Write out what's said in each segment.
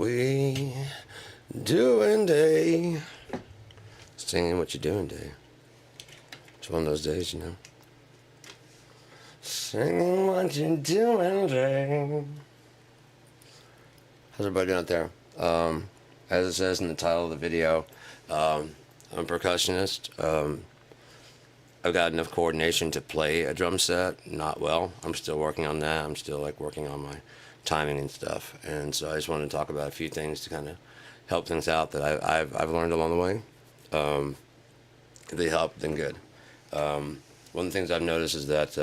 we doing, Day? Singing what you doing, Day. It's one of those days, you know. Singing what you doing, Day. How's everybody doing out there? As it says in the title of the video, I'm a percussionist. I've got enough coordination to play a drum set, not well. I'm still working on that. I'm still working on my timing and stuff. And so I just wanted to talk about a few things to kind of help things out that I've learned along the way. If they help, then good. One of the things I've noticed is that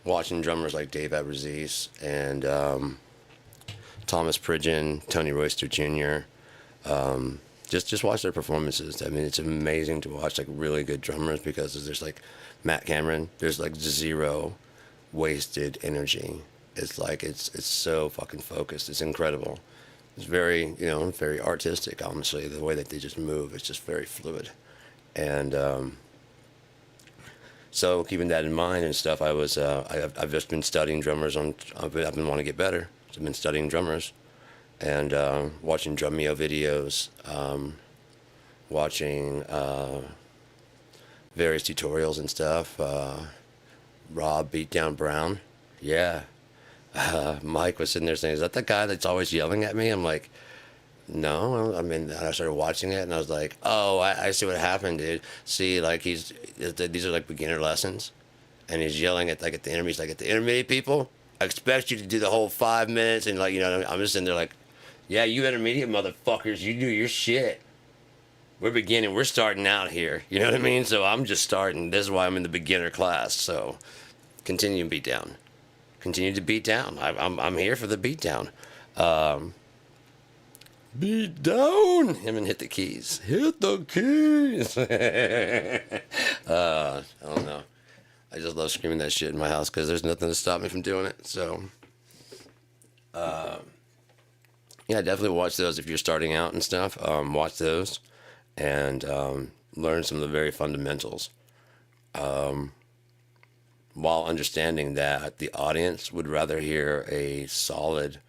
watching drummers like Dave Abbruzzese and Thomas Pridgeon, Tony Royster Jr., just watch their performances. I mean, it's amazing to watch really good drummers because there's Matt Cameron. There's zero wasted energy. It's it's so fucking focused. It's incredible. It's very very artistic. Honestly, the way that they just move, it's just very fluid. And so keeping that in mind and stuff, I've just been studying drummers. I've been wanting to get better. So I've been studying drummers. And watching Drummeo videos, watching various tutorials and stuff. Rob Beatdown Brown, yeah. Mike was sitting there saying, "Is that the guy that's always yelling at me?" I'm like, "No." I mean, I started watching it and I was like, "Oh, I see what happened, dude. See, these are beginner lessons, and he's yelling at at the intermediate, at the intermediate people. I expect you to do the whole 5 minutes, and I'm just sitting there yeah, you intermediate motherfuckers, you do your shit. We're beginning, we're starting out here. You know what I mean? So I'm just starting. This is why I'm in the beginner class. So continue to beat down. Continue to beat down. I'm here for the beat down. Beat down. Him and hit the keys. Hit the keys. I don't know. I just love screaming that shit in my house because there's nothing to stop me from doing it. So, yeah, definitely watch those if you're starting out and stuff. Watch those and learn some of the very fundamentals. While understanding that the audience would rather hear a solid,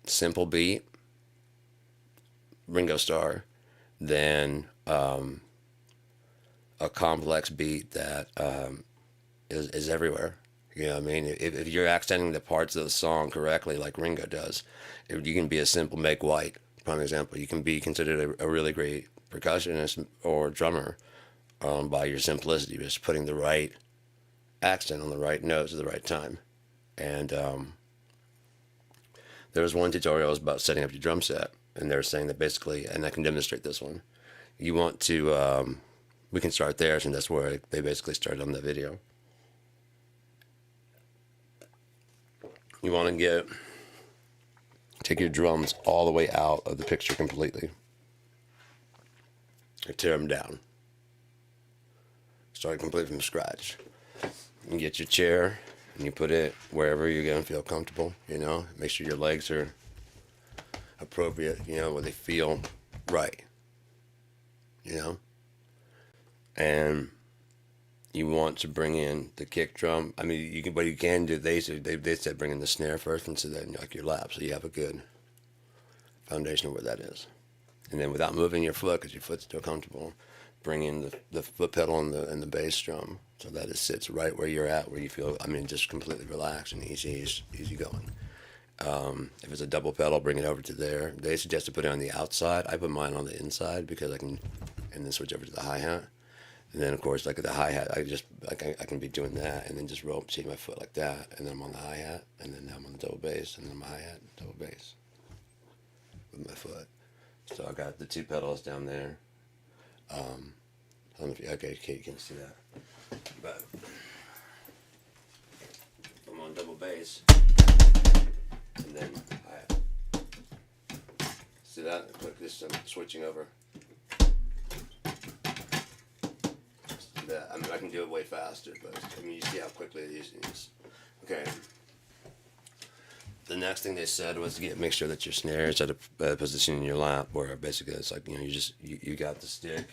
simple beat, Ringo Starr, than a complex beat that is everywhere. You know what I mean? If you're accenting the parts of the song correctly, like Ringo does, if you can be a simple Meg White, prime example. You can be considered a really great percussionist or drummer by your simplicity, just putting the right accent on the right notes at the right time. And there was one tutorial was about setting up your drum set, and they were saying that basically, and I can demonstrate this one. You want to, we can start there, and that's where they basically started on the video. You want to take your drums all the way out of the picture completely. Or tear them down. Start completely from scratch. You get your chair and you put it wherever you're going to feel comfortable, Make sure your legs are appropriate, where they feel right, And you want to bring in the kick drum. I mean, what you can do, they said bring in the snare first into your lap, so you have a good foundation of where that is. And then without moving your foot, because your foot's still comfortable, bring in the foot pedal and the bass drum, so that it sits right where you're at, where you feel, just completely relaxed and easy going. If it's a double pedal, bring it over to there. They suggest to put it on the outside. I put mine on the inside because and then switch over to the hi-hat. And then, of course, at the hi-hat, I can be doing that and then just take my foot like that, and then I'm on the hi-hat, and then I'm on the double bass, and then I'm hi-hat, double bass with my foot. So I got the two pedals down there. I don't know if you can see that. But I'm on double bass, and then hi-hat. See that? Quick, this I'm switching over. That. I can do it way faster, but you see how quickly it is. Okay. The next thing they said was to make sure that your snare is at a position in your lap where basically it's you got the stick.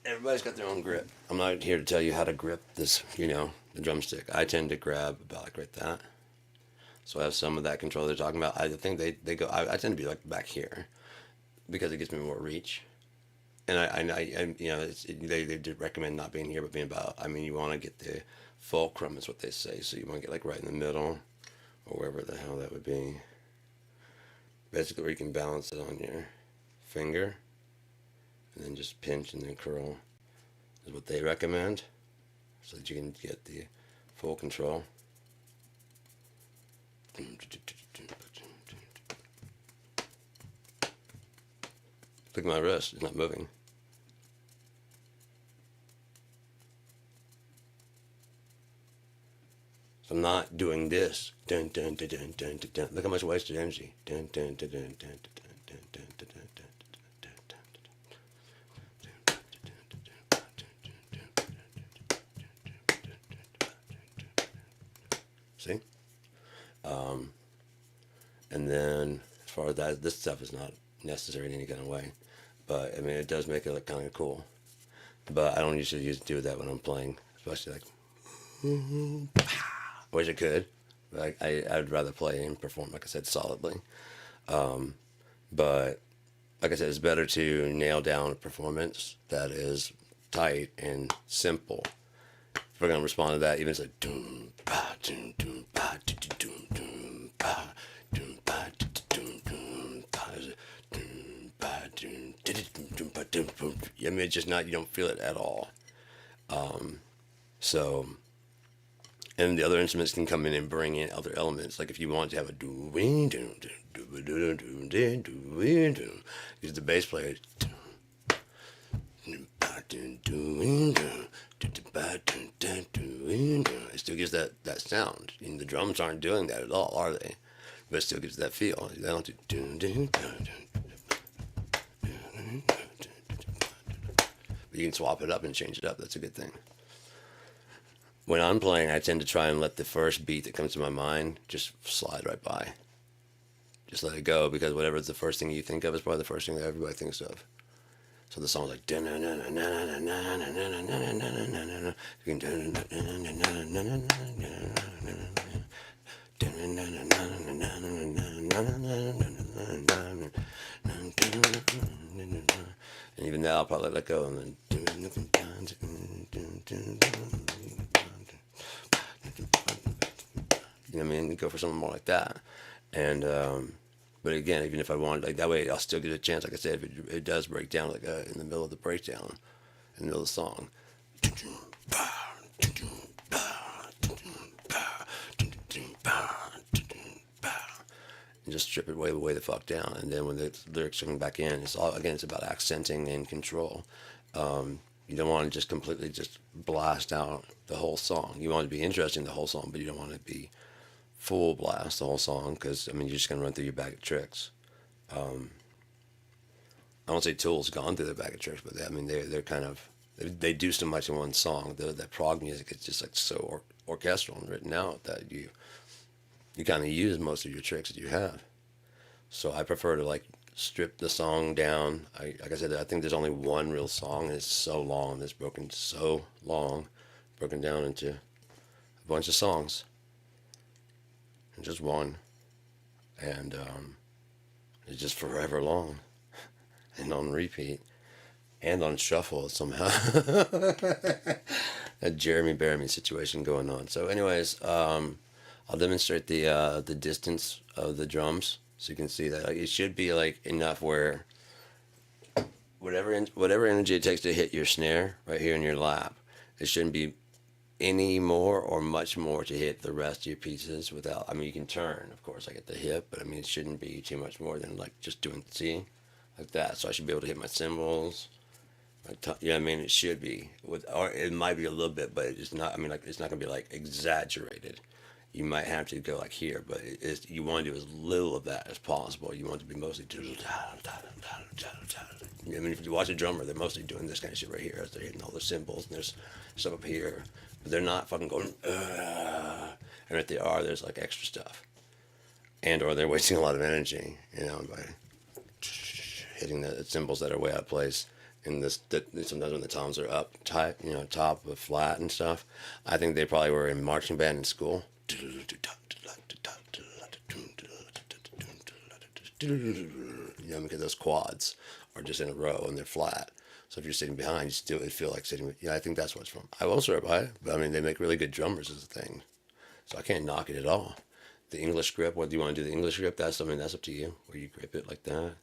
Everybody's got their own grip. I'm not here to tell you how to grip this, the drumstick. I tend to grab about right that. So I have some of that control they're talking about. I think they go. I tend to be like back here because it gives me more reach. And you know, they did recommend not being here, but being about. I mean, you want to get the fulcrum is what they say. So you want to get like right in the middle, or wherever the hell that would be. Basically, where you can balance it on your finger, and then just pinch and then curl is what they recommend, so that you can get the full control. Look at my wrist; it's not moving. So I'm not doing this. Dun, dun, dun, dun, dun, dun, dun. Look how much wasted energy. Dun, dun, dun, dun, dun, dun, dun, dun, dun, dun, dun. See? And then as far as that, this stuff is not necessary in any kind of way. But I mean, it does make it look kind of cool. But I don't usually do that when I'm playing, especially like, which I could. But I'd rather play and perform, like I said, solidly. But like I said, it's better to nail down a performance that is tight and simple. If we're gonna respond to that, even if it's like doom ba doom doom ba doom doom doom ba doom ba doom doom ba doom ba doom doom ba doom doom. I mean, it's just not. You don't feel it at all. So, and the other instruments can come in and bring in other elements. Like if you want to have a do doom doom doom doom doom doom doom, because the bass player. It still gives that sound. And the drums aren't doing that at all, are they? But it still gives that feel. They don't do. But you can swap it up and change it up. That's a good thing. When I'm playing, I tend to try and let the first beat that comes to my mind just slide right by. Just let it go, because whatever the first thing you think of is probably the first thing that everybody thinks of. So the song's like, and even now I'll probably let go and then, you know what I mean? Go for something more like that. And but again, even if I want, like that way, I'll still get a chance. Like I said, if it does break down, like in the middle of the breakdown, in the middle of the song, and just strip it way the fuck down. And then when the lyrics are coming back in, it's all again, it's about accenting and control. You don't want to just completely just blast out the whole song. You want it to be interesting the whole song, but you don't want it to be full blast the whole song, because I mean you're just gonna run through your bag of tricks. I don't say Tool's gone through their bag of tricks, but I mean they're kind of they do so much in one song. That prog music is just like so orchestral and written out that you kind of use most of your tricks that you have. So I prefer to like strip the song down. Like I said, I think there's only one real song, and it's so long. It's broken down into a bunch of songs, and just one, and it's just forever long, and on repeat, and on shuffle somehow. A Jeremy Bearimy situation going on. So, anyways, I'll demonstrate the distance of the drums, so you can see that it should be like enough where whatever energy it takes to hit your snare right here in your lap, it shouldn't be any more or much more to hit the rest of your pieces without. I mean, you can turn, of course, like at the hip, but I mean, it shouldn't be too much more than like just doing like that. So I should be able to hit my cymbals. Yeah, I mean, it should be or it might be a little bit, but it's not. I mean, like it's not gonna be like exaggerated. You might have to go like here, but you want to do as little of that as possible. You want it to be mostly. I mean, if you watch a drummer, they're mostly doing this kind of shit right here as they're hitting all the cymbals, and there's stuff up here, but they're not fucking going. And if they are, there's like extra stuff, or they're wasting a lot of energy, by hitting the cymbals that are way out of place. And sometimes when the toms are up tight, top of flat and stuff. I think they probably were in marching band in school. because those quads are just in a row and they're flat. So if you're sitting behind, you still feel like sitting. Yeah, I think that's what's from. I will swear by it, but I mean, they make really good drummers is the thing. So I can't knock it at all. The English grip, whether you want to do the English grip, that's something that's up to you. Where you grip it like that,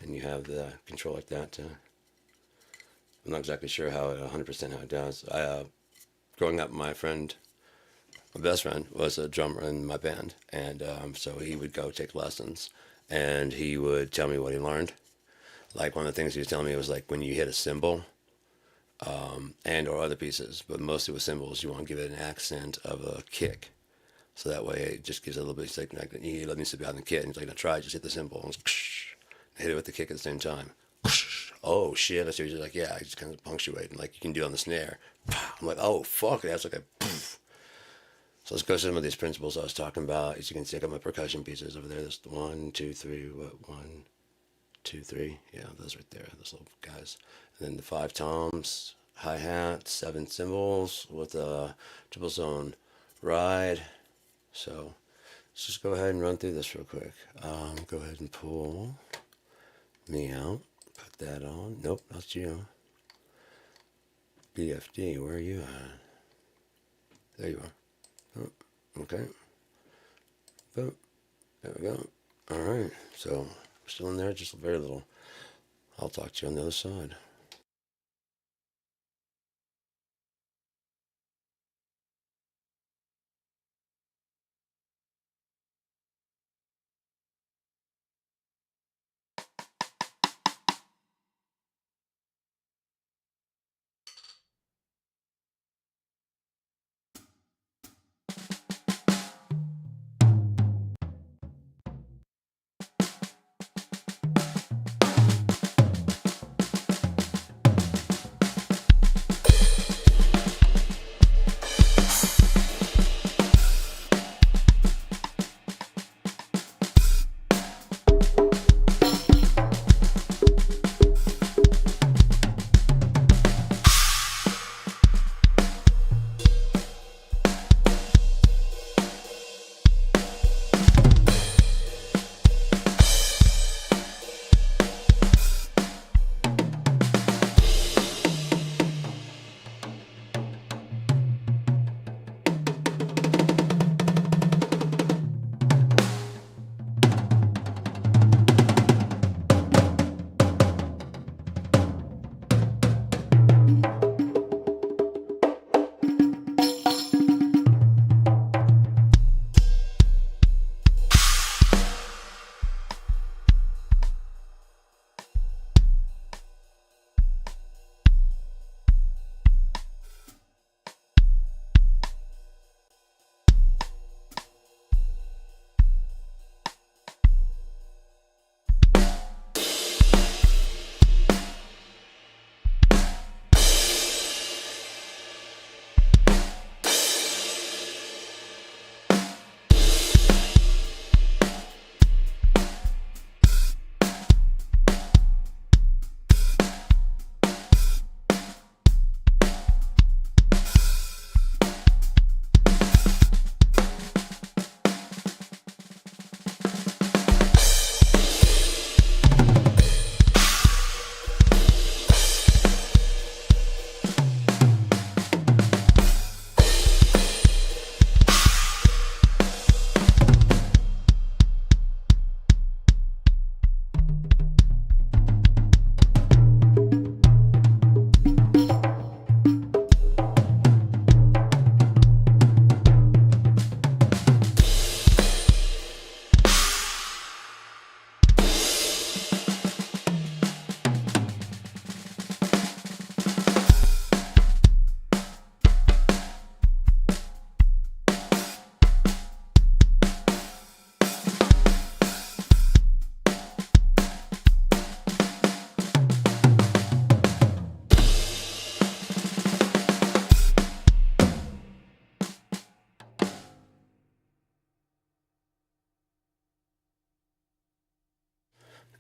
and you have the control like that. I'm not exactly sure how 100% how it does. Growing up, my best friend, was a drummer in my band, and so he would go take lessons, and he would tell me what he learned. Like one of the things he was telling me was like when you hit a cymbal, and or other pieces, but mostly with cymbals, you want to give it an accent of a kick. So that way it just gives it a little bit. It's like he let me sit behind the kit, and he's like, "Now try, just hit the cymbal, and hit it with the kick at the same time." Oh shit! I see. He's like, "Yeah, I just kind of punctuate, and like you can do on the snare." I'm like, "Oh fuck!" That's like a. Poof. So let's go to some of these principles I was talking about. As you can see, I got my percussion pieces over there. There's 1, 2, 3. What 1, 2, 3? Yeah, those right there. Those little guys. And then the 5 toms, hi hat, 7 cymbals with a triple zone ride. So let's just go ahead and run through this real quick. Go ahead and pull me out. Put that on. Nope, not you. BFD, where are you at? There you are. Oh, okay. Boom. There we go. All right. So we're still in there, just very little. I'll talk to you on the other side.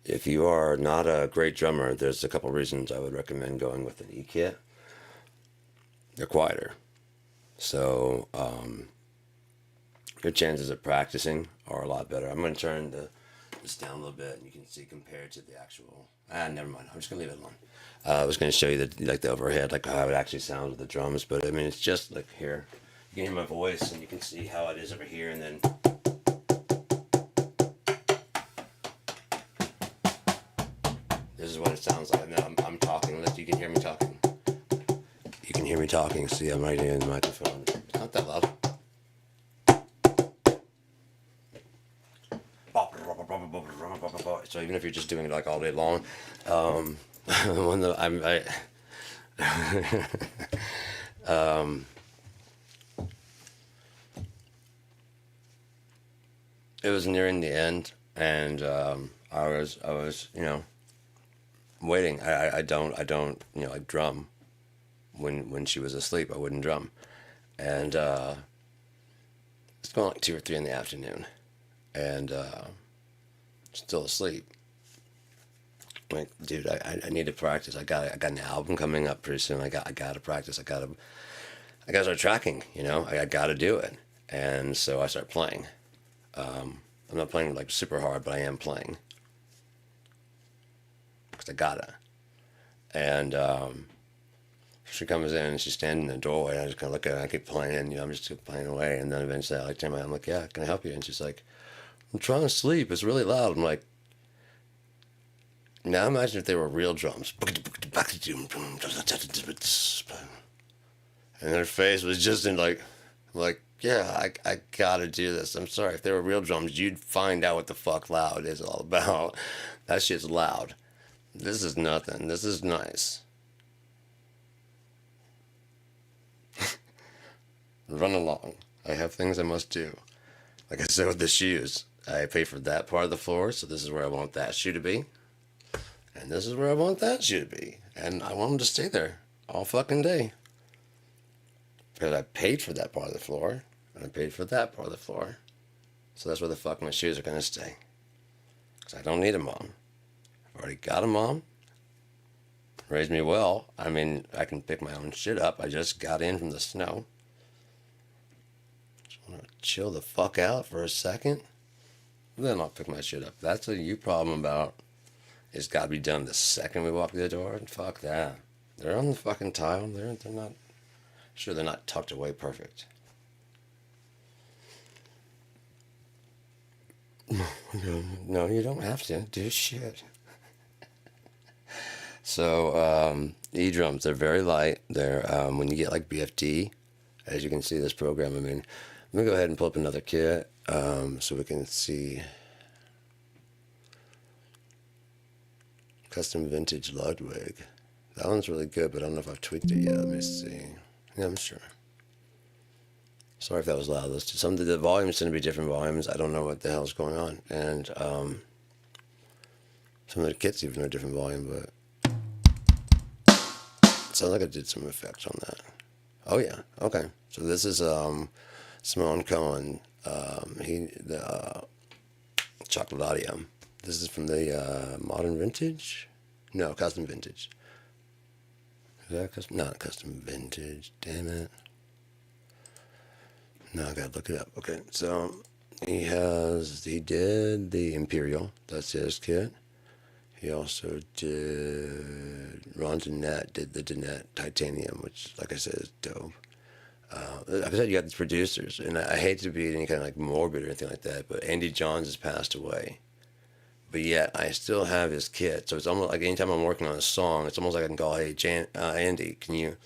If you are not a great drummer, there's a couple reasons I would recommend going with an E-kit. They're quieter. So your chances of practicing are a lot better. I'm going to turn the this down a little bit, and you can see compared to the actual. Never mind. I'm just gonna leave it alone. I was gonna show you the overhead, like how it actually sounds with the drums, but I mean it's just like here. You can hear my voice, and you can see how it is over here, and then. This is what it sounds like. Now I'm talking. You can hear me talking. You can hear me talking. See, I'm right in the microphone. It's not that loud. So even if you're just doing it like all day long, when it was nearing the end, and I was waiting. I don't like drum. When she was asleep, I wouldn't drum, and it's going like 2 or 3 in the afternoon, and still asleep. I'm like, dude, I need to practice. I got an album coming up pretty soon. I got to practice. I got to start tracking. I got to do it, and so I start playing. I'm not playing like super hard, but I am playing because I gotta. And she comes in and she's standing in the doorway, and I just kind of look at her and I keep playing. I'm just playing away, and then eventually I turn around. I'm like, yeah, can I help you? And she's like, I'm trying to sleep. It's really loud. I'm like, now imagine if they were real drums. And her face was just in like, yeah, I gotta do this. I'm sorry. If they were real drums, you'd find out what the fuck loud is all about. That shit's loud. This is nothing. This is nice. Run along. I have things I must do. Like I said with the shoes, I pay for that part of the floor, so this is where I want that shoe to be. And this is where I want that shoe to be. And I want them to stay there all fucking day. Because I paid for that part of the floor, and I paid for that part of the floor. So that's where the fuck my shoes are gonna stay. Because I don't need a mom. I've already got a mom. Raised me well. I mean, I can pick my own shit up. I just got in from the snow. Just want to chill the fuck out for a second. Then I'll pick my shit up. That's a you problem about. It's got to be done the second we walk through the door. And fuck that. They're on the fucking tile. They're not. Sure, they're not tucked away perfect. No, you don't have to do shit. So, E-drums, they're very light. They're, when you get like BFD, as you can see this program, I mean, let me go ahead and pull up another kit, so we can see. Custom Vintage Ludwig. That one's really good, but I don't know if I've tweaked it yet. Let me see. Yeah, I'm sure. Sorry if that was loud. Some of the volumes tend to be different volumes. I don't know what the hell's going on. And some of the kits even are different volume, but it sounds like I did some effects on that. Oh yeah, okay. So this is Simone Cohen. The Chocolate Audio. This is from the Modern Vintage? No, Custom Vintage. Is that custom? Not Custom Vintage, damn it. No, I gotta look it up. Okay, so he did the Imperial, that's his kit. He also did, Ron Danette did the Danette Titanium, which, like I said, is dope. Like I said, you got these producers, and I hate to be any kind of like morbid or anything like that, but Andy Johns has passed away. But yet, I still have his kit. So it's almost like anytime I'm working on a song, it's almost like I can call, hey, Andy, can you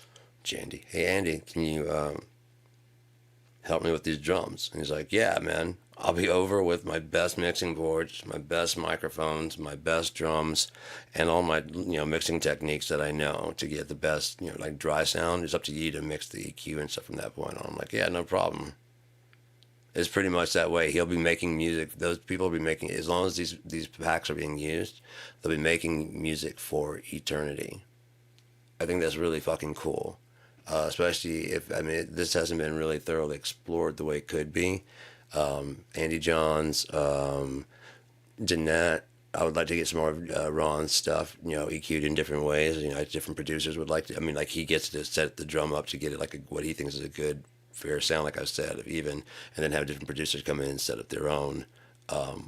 help me with these drums? And he's like, yeah, man, I'll be over with my best mixing boards, my best microphones, my best drums, and all my, mixing techniques that I know to get the best, like dry sound. It's up to you to mix the EQ and stuff from that point on. I'm like, yeah, no problem. It's pretty much that way. He'll be making music. Those people will be making, as long as these packs are being used, they'll be making music for eternity. I think that's really fucking cool. Especially if, this hasn't been really thoroughly explored the way it could be. Andy Johns, Jeanette, I would like to get some more Ron's stuff, EQ'd in different ways. Different producers would like to, like he gets to set the drum up to get it like what he thinks is a good, fair sound, like I said, even, and then have different producers come in and set up their own,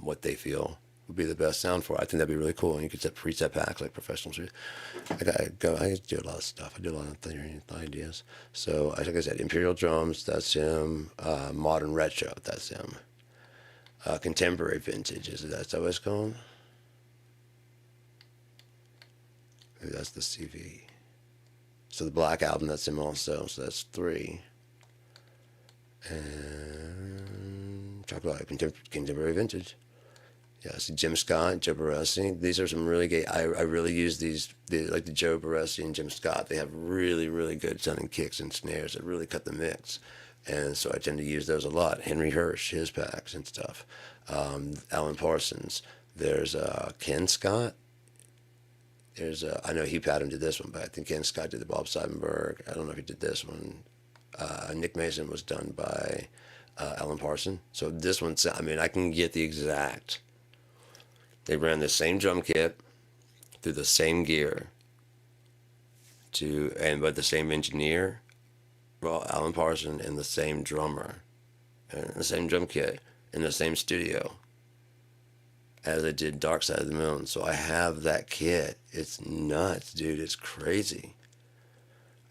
what they feel would be the best sound for it. I think that'd be really cool. And you could set preset packs like professionals. I do a lot of stuff. I do a lot of theory ideas. So, like I said, Imperial Drums, that's him. Modern Retro, that's him. Contemporary Vintage, that's what it's called? Maybe that's the CV. So the Black Album, that's him also. So that's 3. And Chocolate Contemporary Vintage. Yeah, see Jim Scott, Joe Barresi. These are some really great. I really use these, like the Joe Barresi and Jim Scott. They have really, really good sounding kicks and snares that really cut the mix. And so I tend to use those a lot. Henry Hirsch, his packs and stuff. Alan Parsons. There's Ken Scott. I know he patterned this one, but I think Ken Scott did the Bob Seidenberg. I don't know if he did this one. Nick Mason was done by Alan Parsons. So this one, I mean, I can get the exact. They ran the same drum kit through the same gear but the same engineer, well, Alan Parsons, and the same drummer, and the same drum kit in the same studio as I did Dark Side of the Moon. So I have that kit. It's nuts, dude. It's crazy.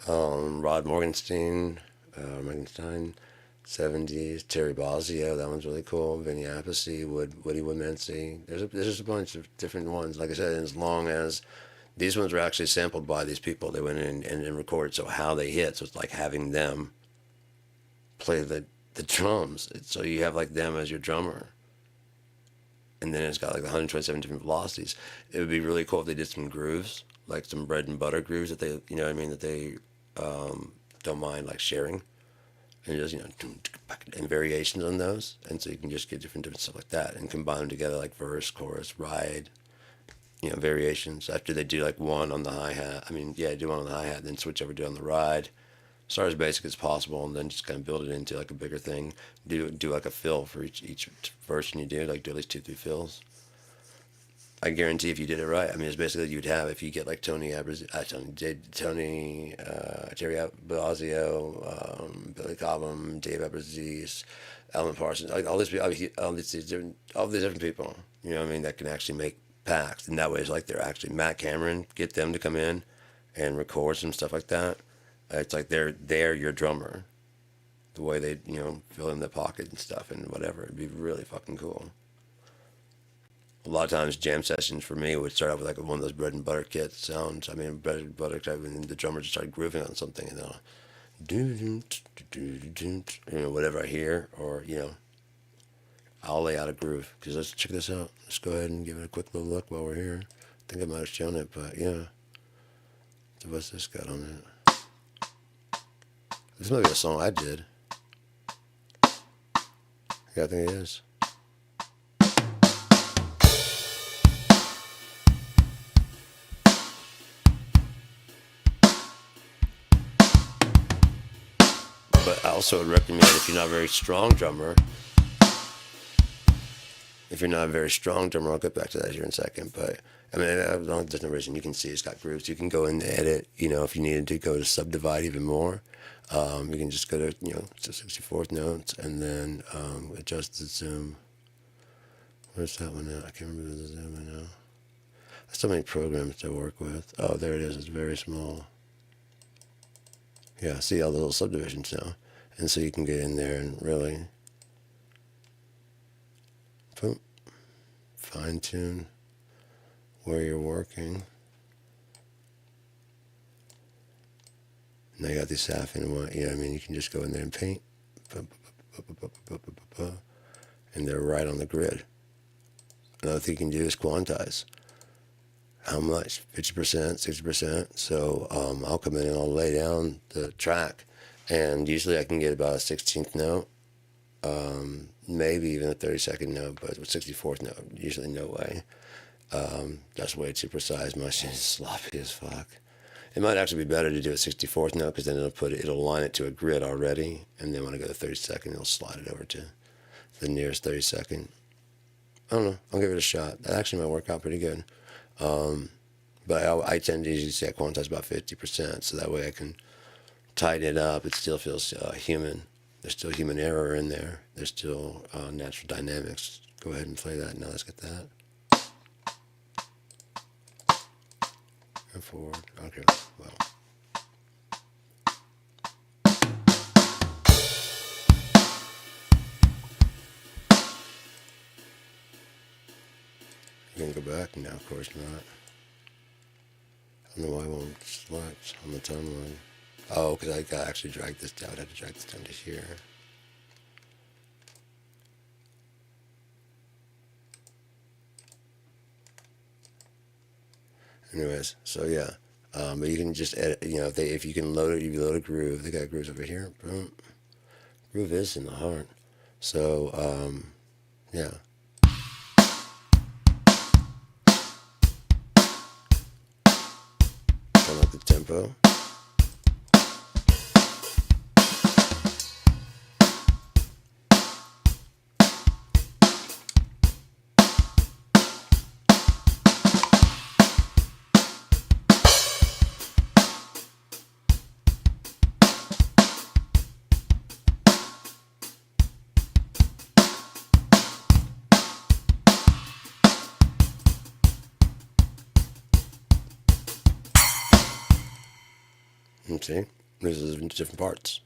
Rod Morgenstein, 70s. Terry Bozzio, that one's really cool. Vinny Appice, Woody Woodmansey. There's just a bunch of different ones. Like I said, as long as these ones were actually sampled by these people, they went in and recorded. So how they hit, so it's like having them play the drums. So you have like them as your drummer. And then it's got like 127 different velocities. It would be really cool if they did some grooves, like some bread and butter grooves that they, you know what I mean, that they don't mind like sharing. And just, and variations on those. And so you can just get different stuff like that and combine them together like verse, chorus, ride, variations. After they do like one on the hi-hat, do one on the hi-hat, then switch over to on the ride. Start as basic as possible, and then just kind of build it into like a bigger thing. Do like a fill for each version you do, like do at least 2-3 fills. I guarantee if you did it right, it's basically you'd have, if you get like Terry Bozzio, Billy Cobham, Dave Abbruzzese, Alan Parsons, like all these different people, that can actually make packs. And that way it's like they're actually Matt Cameron, get them to come in and record some stuff like that. It's like they're your drummer. The way they, fill in the pocket and stuff and whatever. It'd be really fucking cool. A lot of times jam sessions for me would start out with like one of those bread and butter kit sounds. Bread and butter type, and the drummer just started grooving on something, and they'll whatever I hear, or I'll lay out a groove. Because let's check this out. Let's go ahead and give it a quick little look while we're here. I think I might have shown it, but yeah. So what's this got on it? This might be a song I did. Yeah, I think it is. But I also would recommend, if you're not a very strong drummer, I'll get back to that here in a second, but there's no reason. You can see it's got grooves. You can go in and edit, if you needed to go to subdivide even more. You can just go to, 64th notes and then adjust the zoom. Where's that one at? I can't remember the zoom right now. There's so many programs to work with. Oh, there it is. It's very small. Yeah, see all the little subdivisions now. And so you can get in there and really fine tune where you're working. Now you got these half in one, you can just go in there and paint. And they're right on the grid. Another thing you can do is quantize. How much? 50%, 60%. So I'll come in and I'll lay down the track. And usually I can get about a 16th note. Maybe even a 32nd note, but with 64th note, usually no way. That's way too precise. My shit is sloppy as fuck. It might actually be better to do a 64th note, because then it'll line it to a grid already, and then when I go to 32nd, it'll slide it over to the nearest 32nd. I don't know. I'll give it a shot. That actually might work out pretty good. But I tend to usually say I quantize about 50%, so that way I can tighten it up. It still feels human. There's still human error in there. There's still natural dynamics. Go ahead and play that. Now let's get that. and forward. Okay, well. You can go back? No, of course not. I don't know why I won't select on the timeline. Oh, because I got actually drag this down. I had to drag this down to here. Anyways, so yeah. But you can just edit, if you can load it, you load a groove. They got grooves over here. Boom. Groove is in the heart. So, yeah. I like the tempo. And see, this is different parts.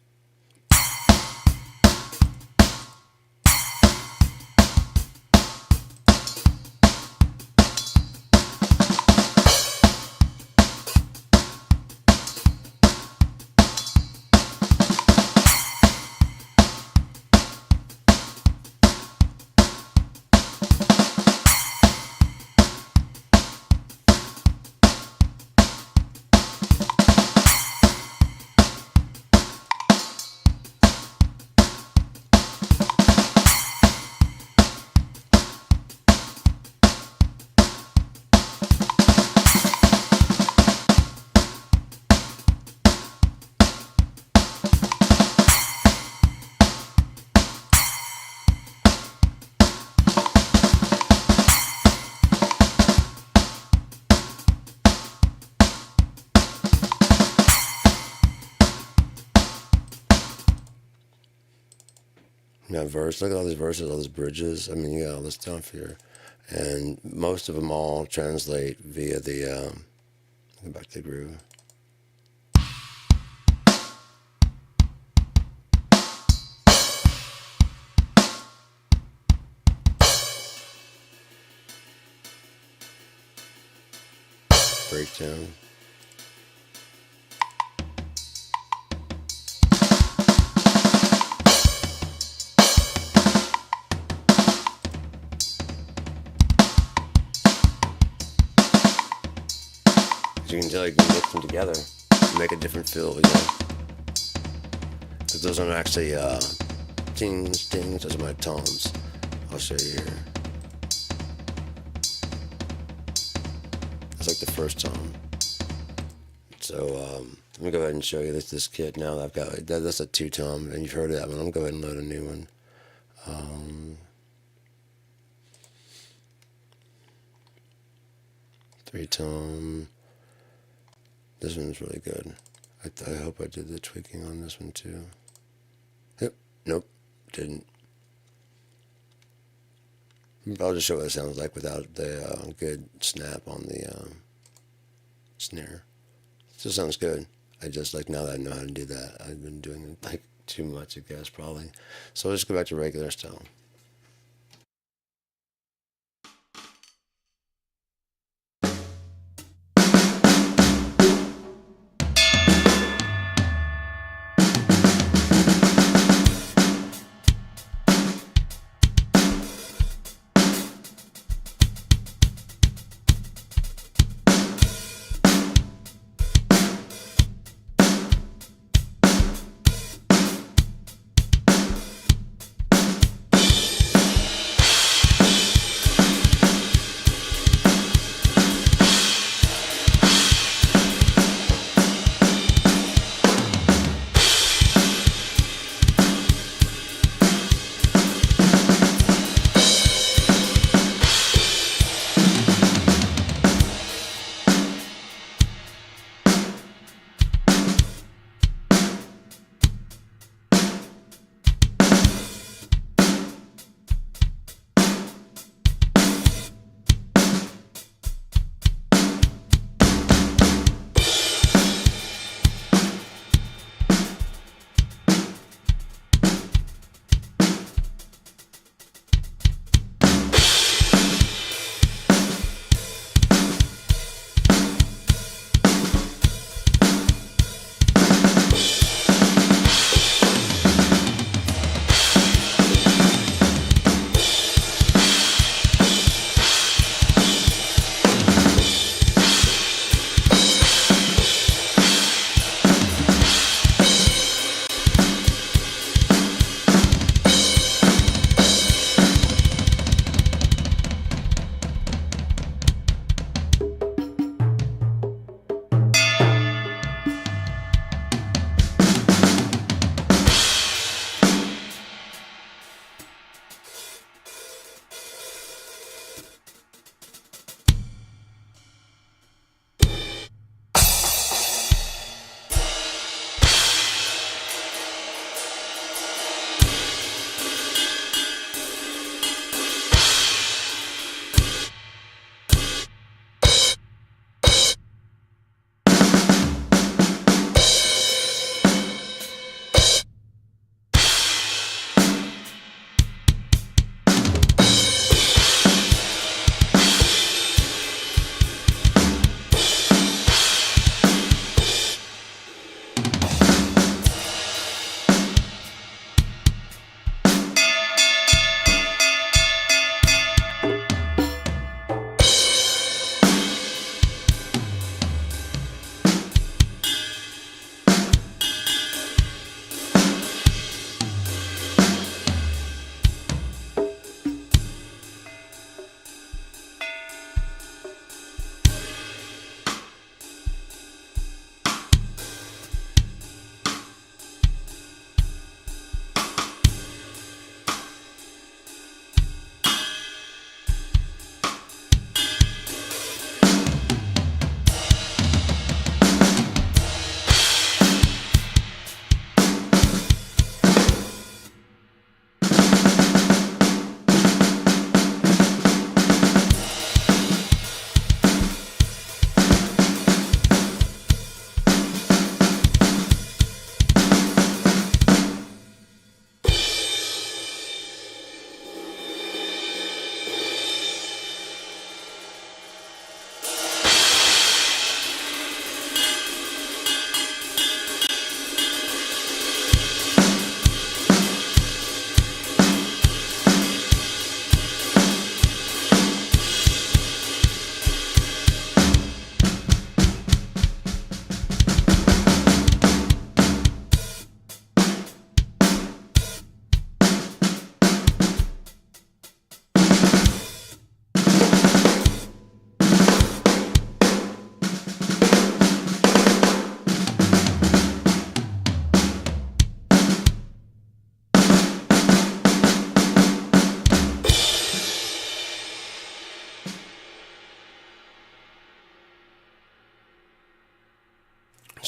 Now, verse, look at all these verses, all these bridges. I mean, you got all this stuff here. And most of them all translate via the, go back to the groove. Breakdown. As you can tell, you can mix them together and make a different feel, Because those aren't actually tings, dings, those are my tones. I'll show you here. That's like the first tone. So let me go ahead and show you this kit now that I've got. That's a two-tone, and you've heard of that one. I'm going to go ahead and load a new one. Three-tone. This one's really good. I hope I did the tweaking on this one too. Yep. Nope. Didn't. I'll just show what it sounds like without the good snap on the snare. Still sounds good. I just now that I know how to do that. I've been doing it too much, I guess, probably. So I'll just go back to regular style.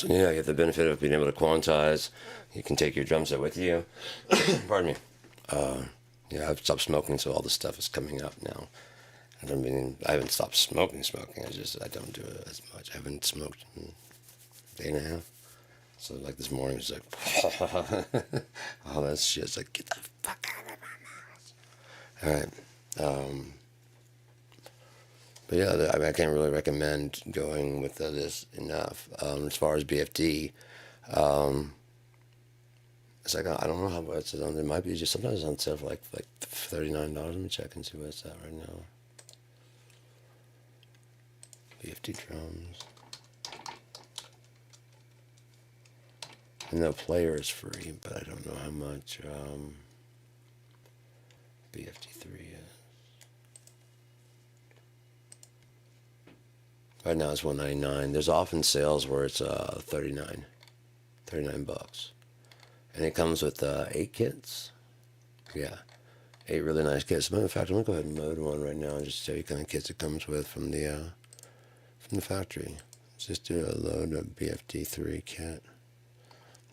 So yeah, you have the benefit of being able to quantize. You can take your drum set with you. Pardon me. Yeah, I've stopped smoking, so all this stuff is coming up now. I haven't stopped smoking. I don't do it as much. I haven't smoked in a day and a half. So like this morning, it's like, all that shit's like, get the fuck out of my mouth. All right. But yeah, I mean, I can't really recommend going with this enough. As far as BFD, it's like I don't know how much it's on. It might be just sometimes it's on sale for like $39. Let me check and see what it's at right now. BFD drums. And the player is free, but I don't know how much BFD3 is. Right now it's $199. There's often sales where it's $39 bucks, and it comes with 8 kits. Yeah, 8 really nice kits. Matter of fact, I'm gonna go ahead and load one right now and just show you kind of kits it comes with from the factory. Let's just do a load of BFD3 kit.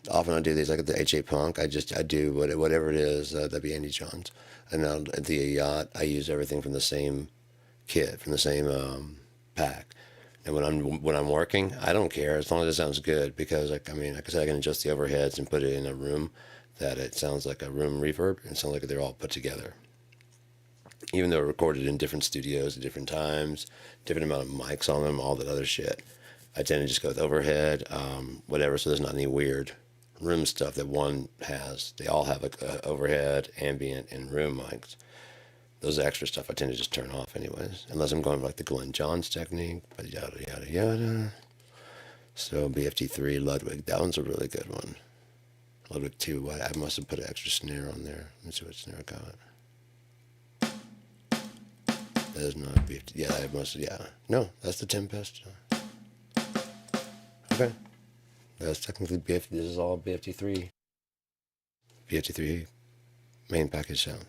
Often I do these like at the HA Punk. I do whatever it is. That'd be Andy Johns. And now at the yacht, I use everything from the same kit, from the same pack. And when I'm working, I don't care as long as it sounds good, because like I said, I can adjust the overheads and put it in a room that it sounds like a room reverb and sounds like they're all put together. Even though recorded in different studios at different times, different amount of mics on them, all that other shit, I tend to just go with overhead, whatever, so there's not any weird room stuff that one has. They all have a overhead, ambient, and room mics. Those extra stuff I tend to just turn off anyways, unless I'm going like the Glenn Johns technique, but yada, yada, yada. So BFD3 Ludwig, that one's a really good one. Ludwig 2, I must have put an extra snare on there. Let me see what snare I got. That is not BFD, yeah, I must, yeah. No, that's the Tempest. Okay. That's technically BFD, this is all BFD3. BFD3 main package sounds.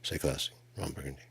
Say classy, Ron Burgundy.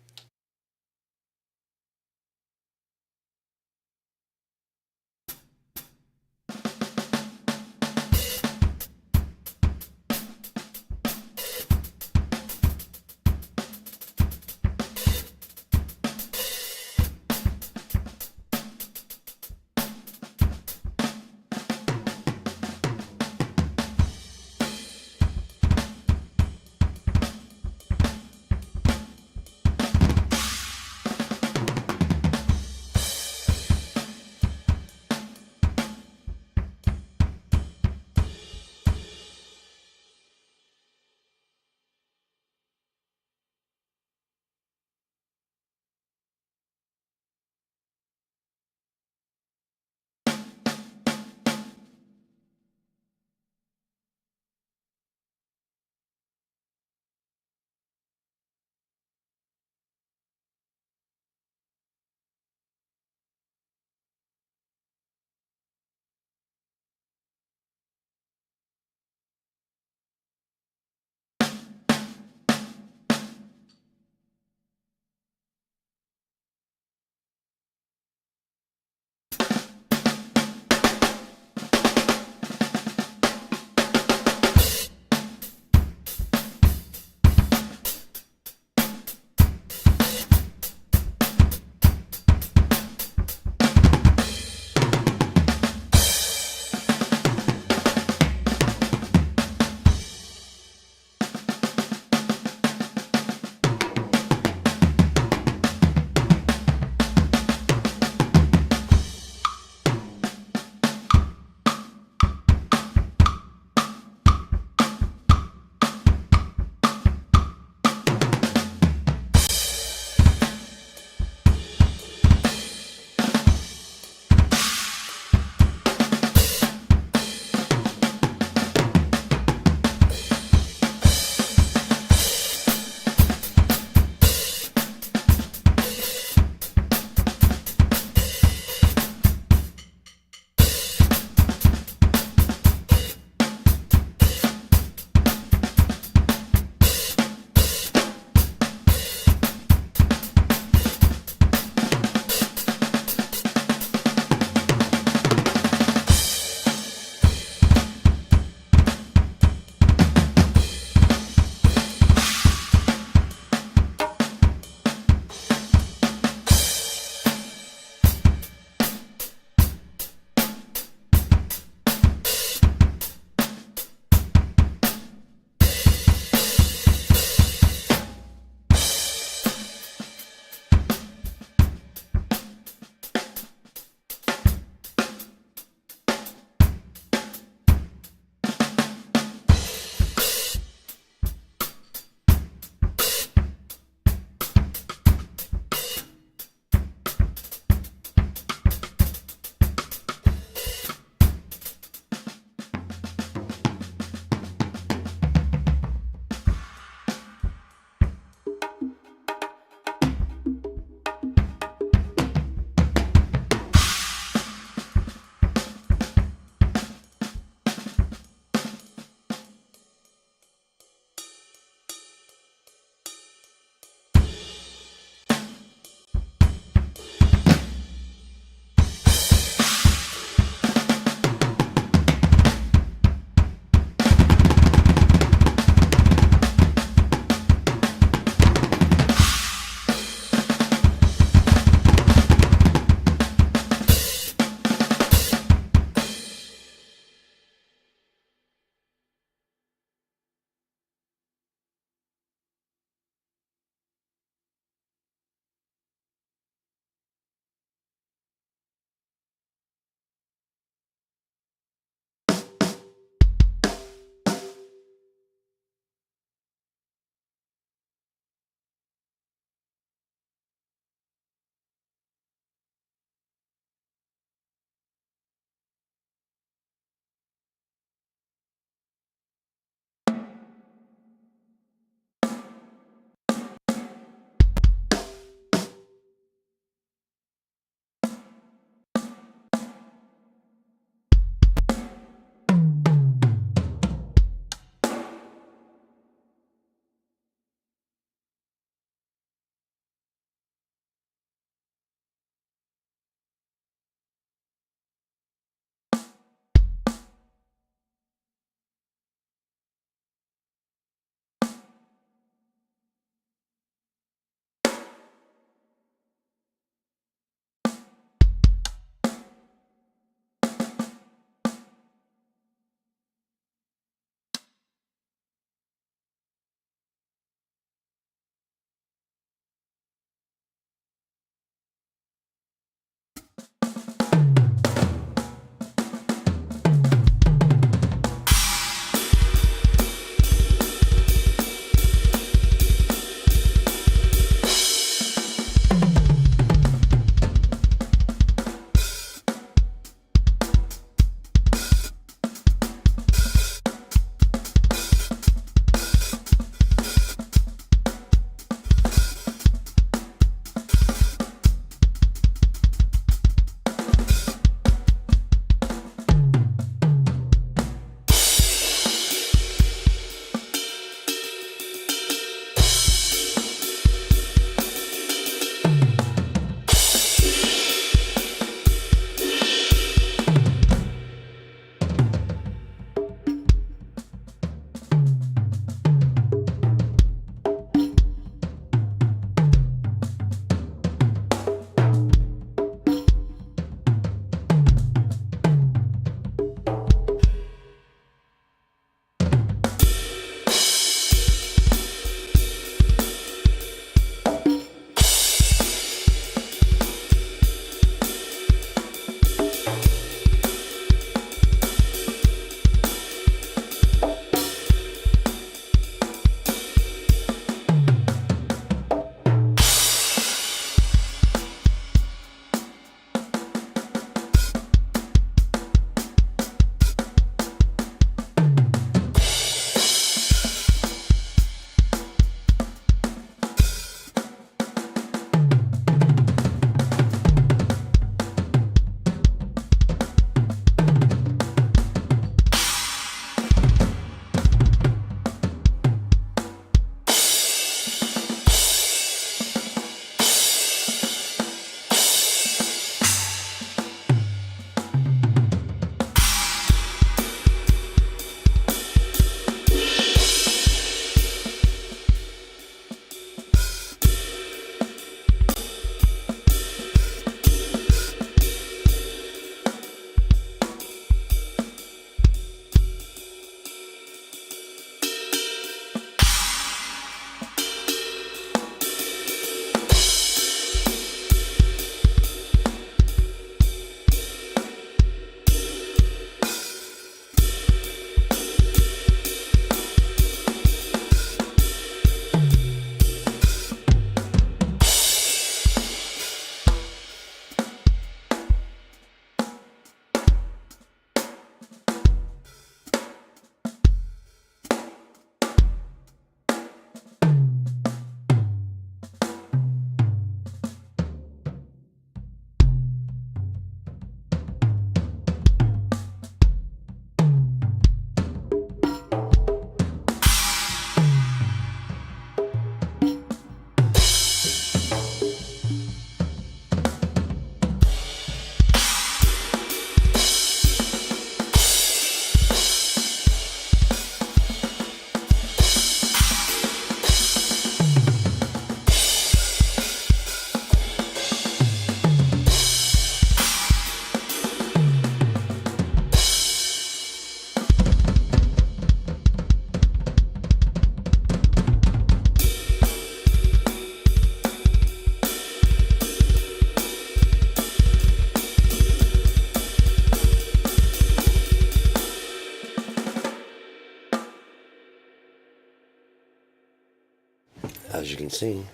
can see,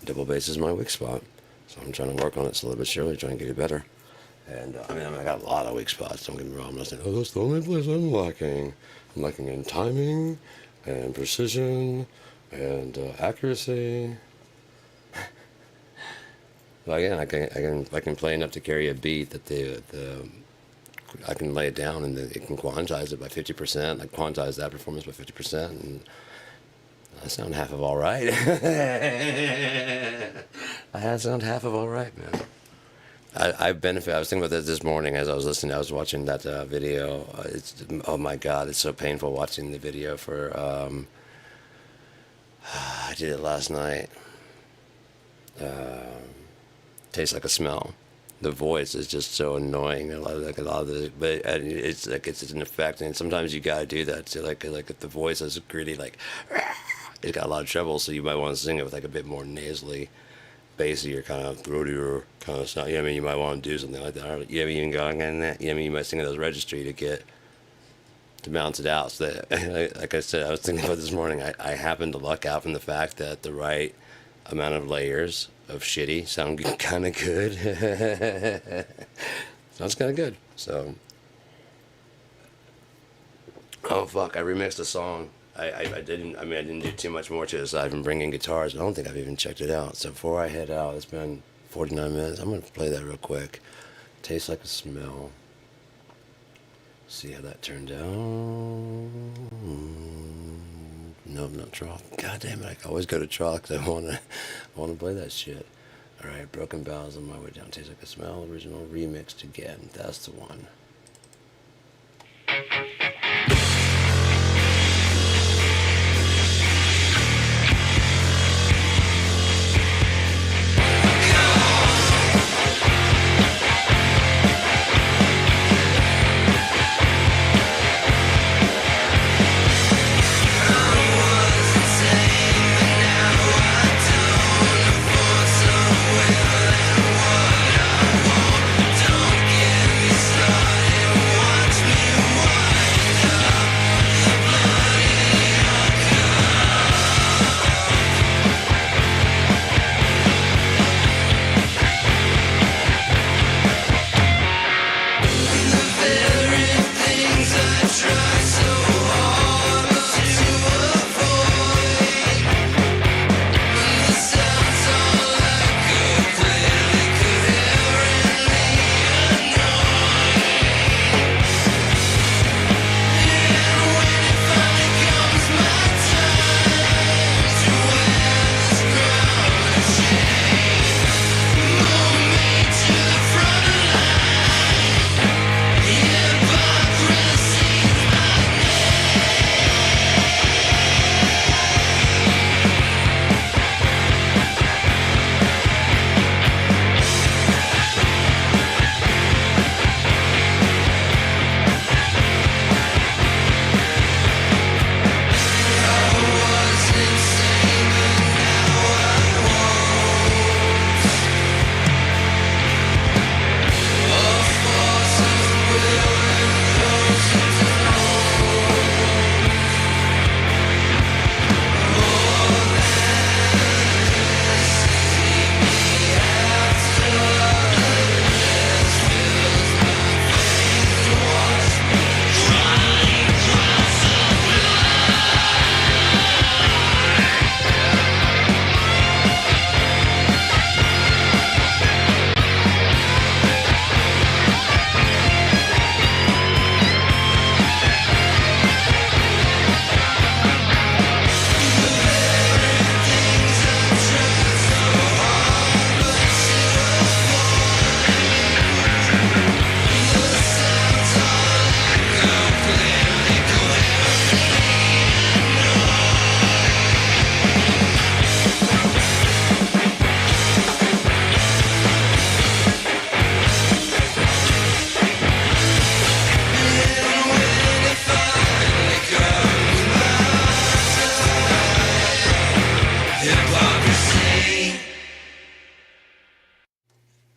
double bass is my weak spot. So I'm trying to work on it slowly but surely, trying to get it better. And I got a lot of weak spots, don't get me wrong. I'm not saying, oh, that's the only place I'm lacking. I'm lacking in timing and precision and accuracy. Well, again, I can play enough to carry a beat that I can lay it down and it can quantize it by 50%. I quantize that performance by 50%, and I sound half of all right. I sound half of all right, man. I benefit. I was thinking about this morning as I was listening. I was watching that video. Oh my God, it's so painful watching the video for. I did it last night. Tastes like a smell. The voice is just so annoying. A lot of the, but it's like it's an effect, and sometimes you gotta do that. So like if the voice is gritty, like it's got a lot of treble, so you might want to sing it with like a bit more nasally, bassy or kind of throatier kind of sound. You might want to do something like that. Or, even going in that. You might sing those registry to balance it out. So that, like I said, I was thinking about this morning. I happened to luck out from the fact that the right amount of layers of shitty sound kind of good. Sounds kind of good. So, oh fuck! I remixed a song. I didn't do too much more to it aside from bringing guitars. I don't think I've even checked it out. So before I head out, it's been 49 minutes. I'm gonna play that real quick. Tastes like a smell. See how that turned out. No, not Troth. God damn it! I always go to Troth because I wanna play that shit. All right, Broken Bells on my way down. Tastes like a smell. Original remixed again. That's the one.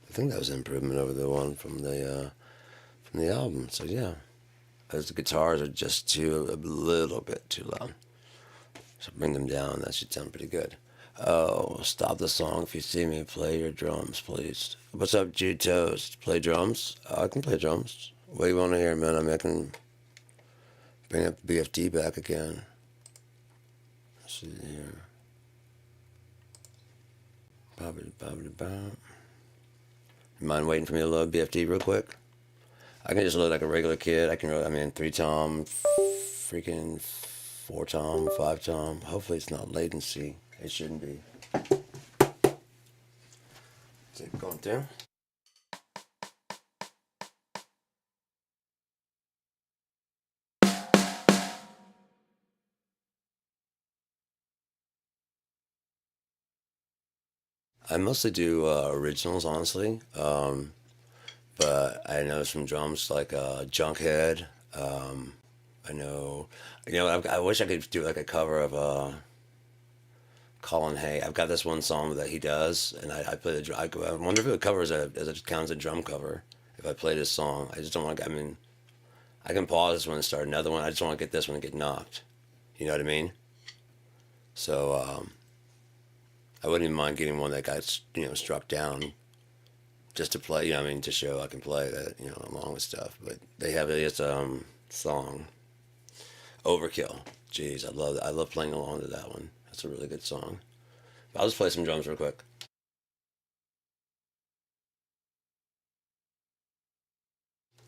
I think that was an improvement over the one from the album. So yeah, as the guitars are just a little bit too loud. So bring them down. That should sound pretty good. Oh, stop the song if you see me. Play your drums, please. What's up, G Toast? Play drums? I can play drums. What do you want to hear, man? I mean, I can bring up BFD back again. Let's see here. You mind waiting for me to load BFD real quick? I can just load like a regular kit. I can, I mean, 3-tom, freaking 4-tom, 5-tom. Hopefully it's not latency. It shouldn't be. Is it going through? I mostly do originals, honestly. But I know some drums like Junkhead. I know, I wish I could do like a cover of Colin Hay. I've got this one song that he does, and I play the drum. I wonder if it would cover as it counts a drum cover. If I play this song, I just don't want. I mean, I can pause this one and start another one. I just want to get this one and get knocked. You know what I mean? So I wouldn't even mind getting one that got struck down just to play. You know, what I mean, to show I can play that. Along with stuff. But they have this song, Overkill. Jeez, I love playing along to that one. That's a really good song. I'll just play some drums real quick.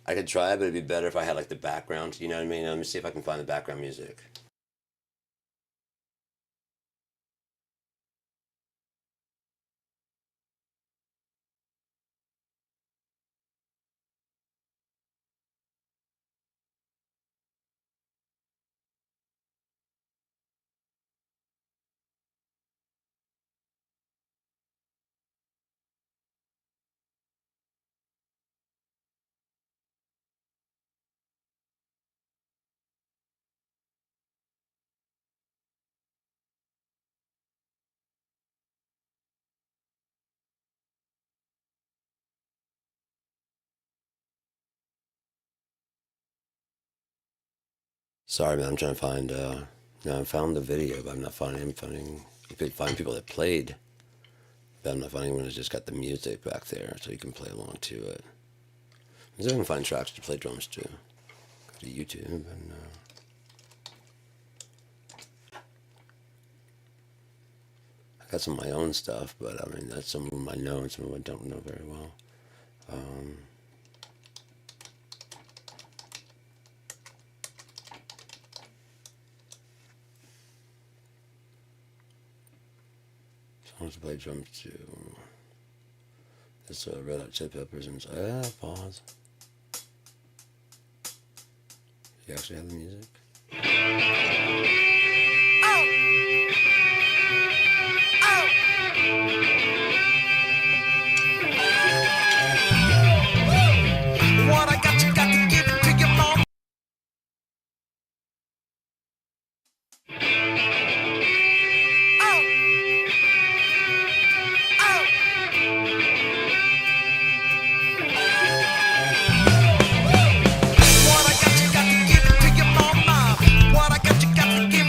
I could try it, but it'd be better if I had like the background. You know what I mean? Let me see if I can find the background music. Sorry, man. I'm trying to find. No, I found the video, but I'm not finding. I'm finding. You could find people that played, but I'm not finding anyone that's just got the music back there, so you can play along to it. Maybe I can find tracks to play drums to. Go to YouTube and. I got some of my own stuff, but I mean that's some of them I know and some of them I don't know very well. Songs to play drums to. This Red Hot Chili Peppers and pause. You actually have the music? What I got, you got to give it to your mom. What I got, you got to give it to your mama. What I got, you got to give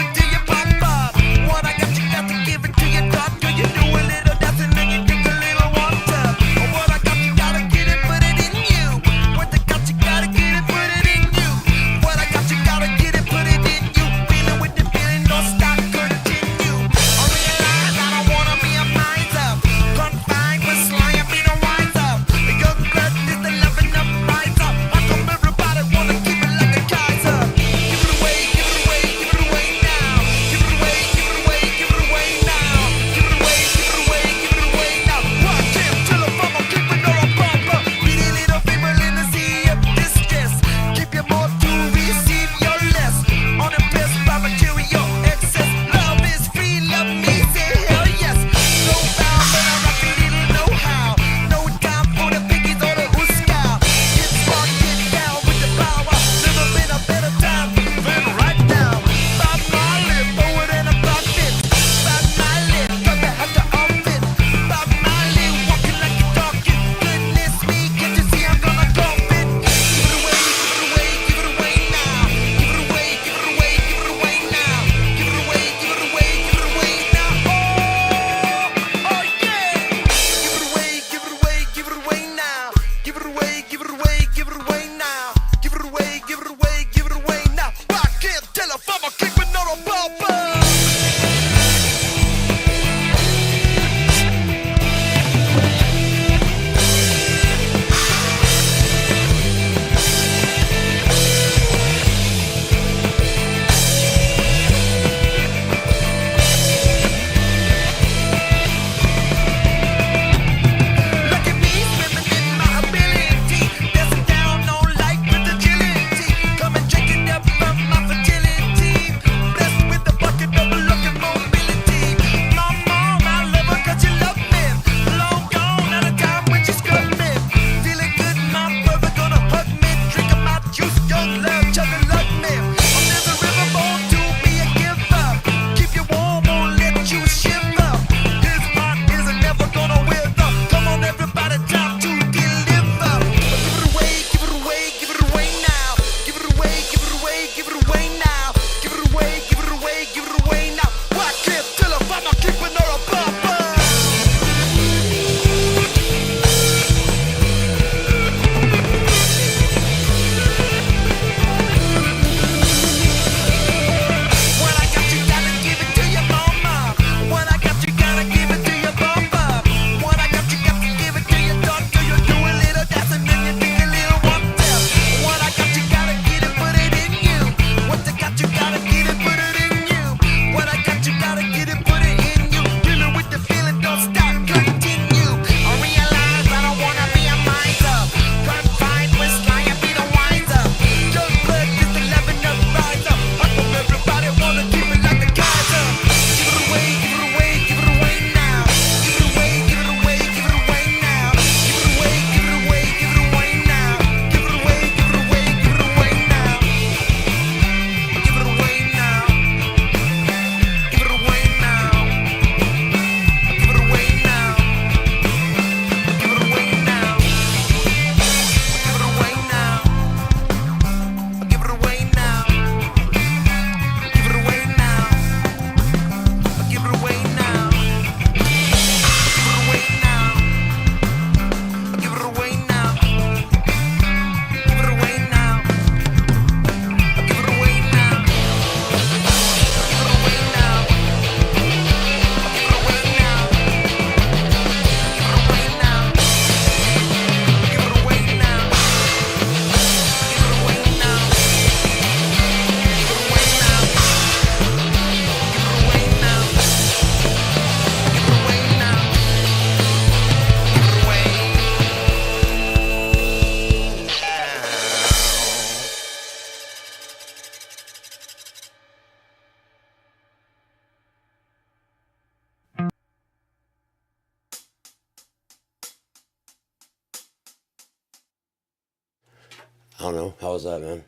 I don't know. How was that, man?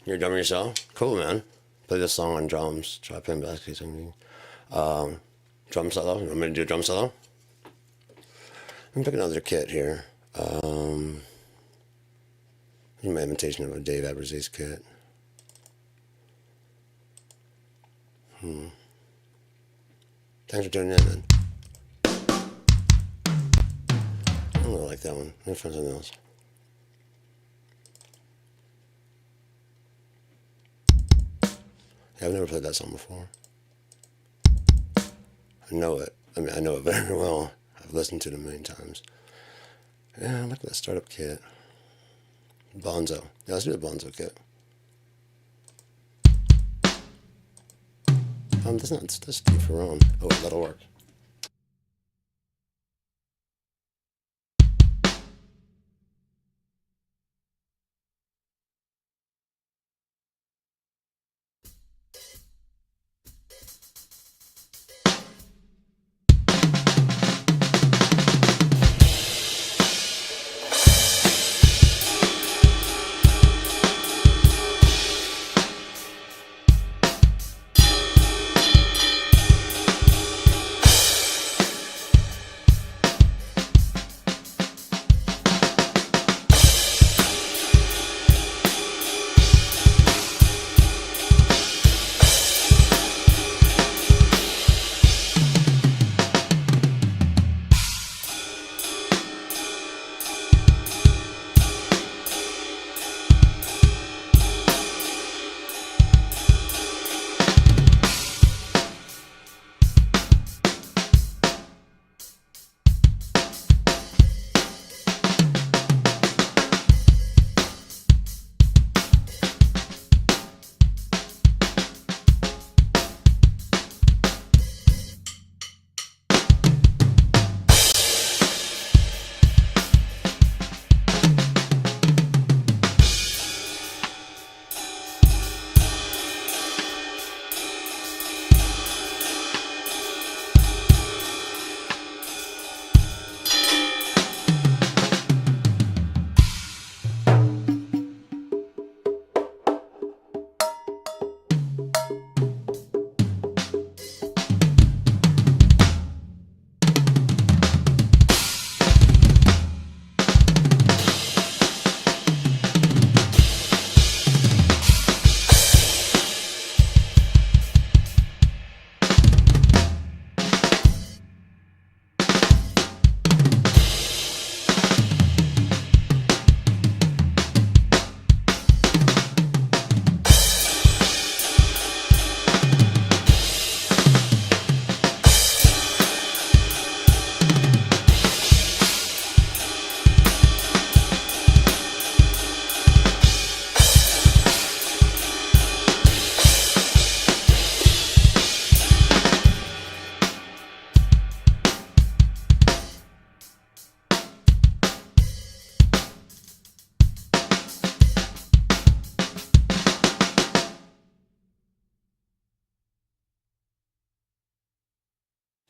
You're a drummer yourself? Cool, man. Play this song on drums. Try playing bass keys. Drum solo. You want me to do a drum solo? Let me pick another kit here. My imitation of a Dave Aberzee's kit. Thanks for tuning in, man. I don't really like that one. Let me find something else. Yeah, I've never played that song before. I know it. I mean, I know it very well. I've listened to it a million times. Yeah, I like that startup kit. Bonzo. Yeah, let's do the Bonzo kit. That's Steve Ferrone. Oh, that'll work.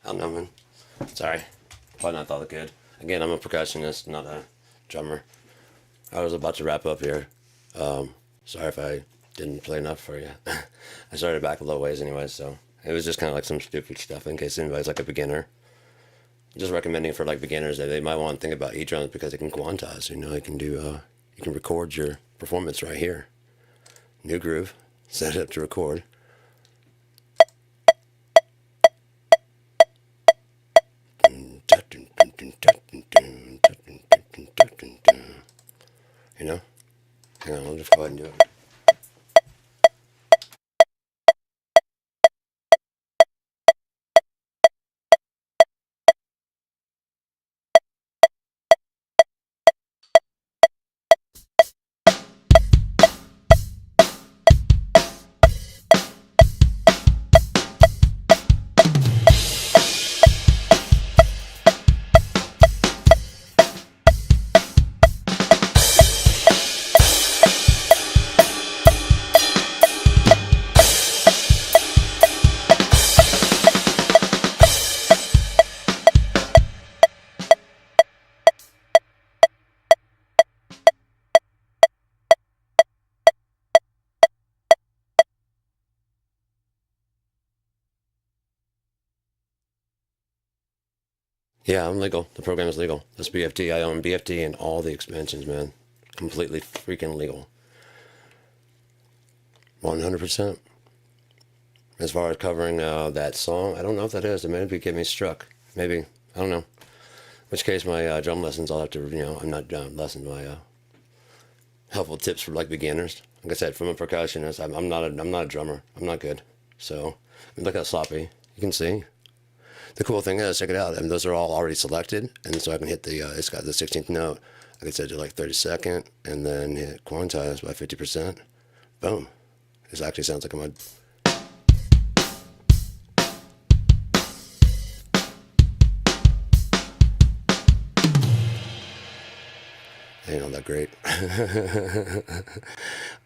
I don't know, man. Sorry. Probably not all good. Again, I'm a percussionist, not a drummer. I was about to wrap up here. Sorry if I didn't play enough for you. I started back a little ways anyway, so it was just kind of like some stupid stuff in case anybody's like a beginner. Just recommending for like beginners that they might want to think about E-drums because they can quantize. You know, they can do. You can record your performance right here. New groove. Set it up to record. You know? Hang on, I'll just go ahead and do it. Yeah, I'm legal. The program is legal. This BFD, I own BFD and all the expansions, man. Completely freaking legal. 100%. As far as covering that song, I don't know if that is. It may get me struck. Maybe. I don't know. In which case, my drum lessons, I'll have to, I'm not lessons, my helpful tips for like beginners. Like I said, from a percussionist, I'm not a drummer. I'm not good. So, I mean, look how sloppy. You can see. The cool thing is, check it out. I mean, those are all already selected, and so I can hit the. It's got the 16th note. I can set it to like 32nd, and then hit quantize by 50%. Boom. This actually sounds like I'm a. Ain't all that great.